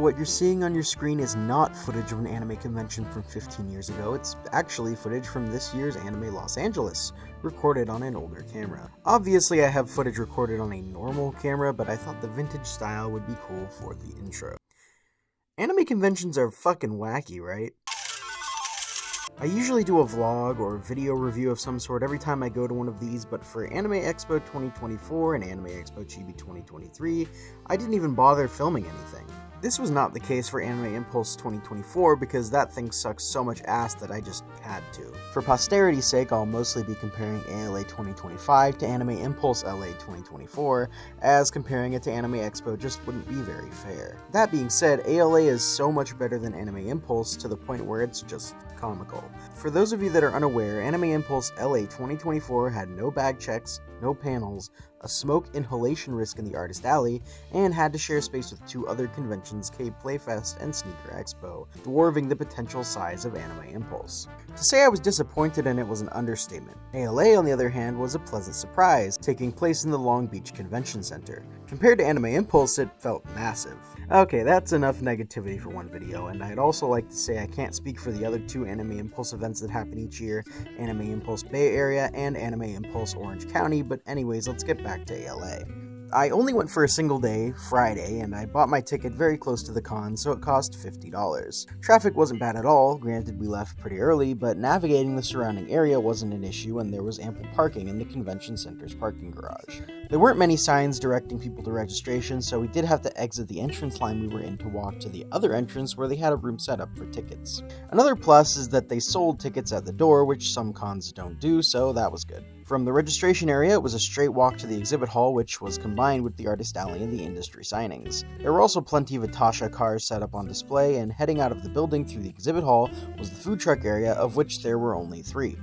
what you're seeing on your screen is not footage of an anime convention from 15 years ago. It's actually footage from this year's Anime Los Angeles, recorded on an older camera. Obviously, I have footage recorded on a normal camera, but I thought the vintage style would be cool for the intro. Anime conventions are fucking wacky, right? I usually do a vlog or video review of some sort every time I go to one of these, but for Anime Expo 2024 and Anime Expo Chibi 2023, I didn't even bother filming anything. This was not the case for Anime Impulse 2024 because that thing sucks so much ass that I just had to. For posterity's sake, I'll mostly be comparing ALA 2025 to Anime Impulse LA 2024, as comparing it to Anime Expo just wouldn't be very fair. That being said, ALA is so much better than Anime Impulse to the point where it's just comical. For those of you that are unaware, Anime Impulse LA 2024 had no bag checks, no panels, a smoke inhalation risk in the Artist Alley, and had to share space with two other conventions, Cape Playfest and Sneaker Expo, dwarfing the potential size of Anime Impulse. To say I was disappointed in it was an understatement. ALA, on the other hand, was a pleasant surprise, taking place in the Long Beach Convention Center. Compared to Anime Impulse, it felt massive. Okay, that's enough negativity for one video, and I'd also like to say I can't speak for the other two Anime Impulse events that happen each year, Anime Impulse Bay Area and Anime Impulse Orange County, but anyways, let's get back to ALA. I only went for a single day, Friday, and I bought my ticket very close to the con, so it cost $50. Traffic wasn't bad at all, granted we left pretty early, but navigating the surrounding area wasn't an issue and there was ample parking in the convention center's parking garage. There weren't many signs directing people to registration, so we did have to exit the entrance line we were in to walk to the other entrance where they had a room set up for tickets. Another plus is that they sold tickets at the door, which some cons don't do, so that was good. From the registration area, it was a straight walk to the exhibit hall, which was combined with the Artist Alley and the industry signings. There were also plenty of Atasha cars set up on display, and heading out of the building through the exhibit hall was the food truck area, of which there were only 3.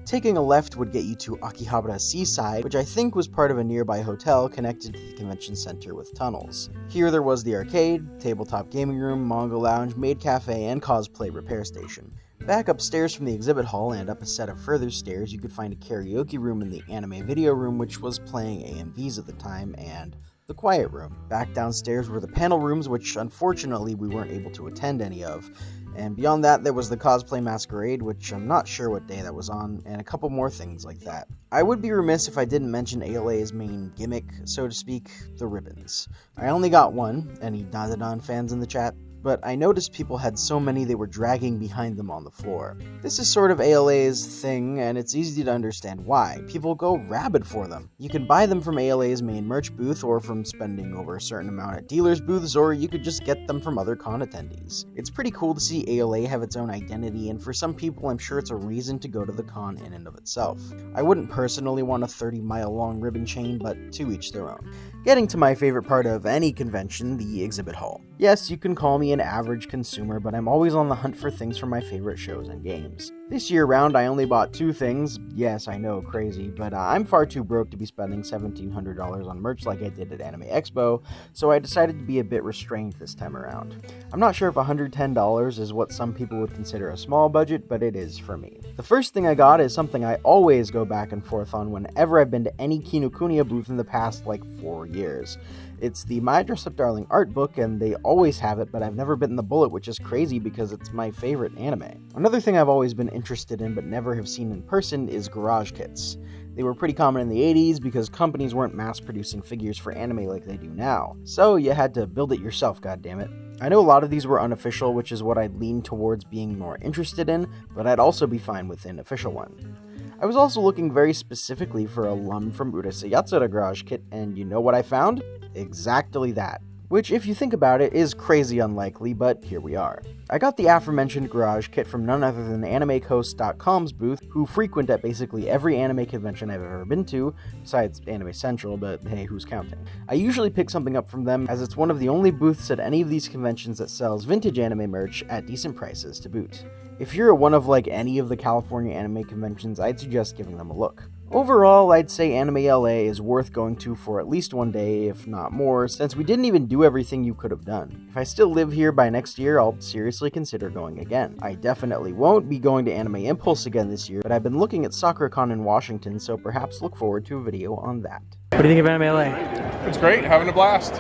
Taking a left would get you to Akihabara Seaside, which I think was part of a nearby hotel connected to the convention center with tunnels. Here there was the arcade, tabletop gaming room, manga lounge, maid cafe, and cosplay repair station. Back upstairs from the exhibit hall and up a set of further stairs, you could find a karaoke room in the anime video room, which was playing AMVs at the time, and the quiet room. Back downstairs were the panel rooms, which unfortunately we weren't able to attend any of. And beyond that, there was the cosplay masquerade, which I'm not sure what day that was on, and a couple more things like that. I would be remiss if I didn't mention ALA's main gimmick, so to speak, the ribbons. I only got one. Any Dandadan fans in the chat? But I noticed people had so many they were dragging behind them on the floor. This is sort of ALA's thing, and it's easy to understand why. People go rabid for them. You can buy them from ALA's main merch booth, or from spending over a certain amount at dealers' booths, or you could just get them from other con attendees. It's pretty cool to see ALA have its own identity, and for some people I'm sure it's a reason to go to the con in and of itself. I wouldn't personally want a 30-mile long ribbon chain, but to each their own. Getting to my favorite part of any convention, the exhibit hall. Yes, you can call me an average consumer, but I'm always on the hunt for things from my favorite shows and games. This year round, I only bought 2 things. Yes, I know, crazy, but I'm far too broke to be spending $1,700 on merch like I did at Anime Expo, so I decided to be a bit restrained this time around. I'm not sure if $110 is what some people would consider a small budget, but it is for me. The first thing I got is something I always go back and forth on whenever I've been to any Kinokuniya booth in the past, 4 years. It's the My Dress Up Darling art book, and they always have it, but I've never bitten the bullet, which is crazy because it's my favorite anime. Another thing I've always been interested in but never have seen in person is garage kits. They were pretty common in the 80s because companies weren't mass-producing figures for anime like they do now. So you had to build it yourself, goddammit. I know a lot of these were unofficial, which is what I'd lean towards being more interested in, but I'd also be fine with an official one. I was also looking very specifically for a Lum from Urusei Yatsura garage kit, and you know what I found? Exactly that. Which, if you think about it, is crazy unlikely, but here we are. I got the aforementioned garage kit from none other than AnimeCoast.com's booth, who frequent at basically every anime convention I've ever been to, besides Anime Central, but hey, who's counting? I usually pick something up from them, as it's one of the only booths at any of these conventions that sells vintage anime merch at decent prices to boot. If you're at one of any of the California anime conventions, I'd suggest giving them a look. Overall, I'd say Anime LA is worth going to for at least one day, if not more, since we didn't even do everything you could have done. If I still live here by next year, I'll seriously consider going again. I definitely won't be going to Anime Impulse again this year, but I've been looking at SakuraCon in Washington, so perhaps look forward to a video on that. What do you think of Anime LA? It's great, having a blast.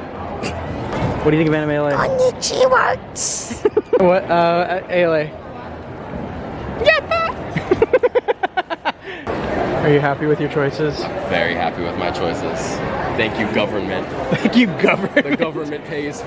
What do you think of Anime LA? What, ALA? Are you happy with your choices? Very happy with my choices. Thank you, government. Thank you, government. The government pays.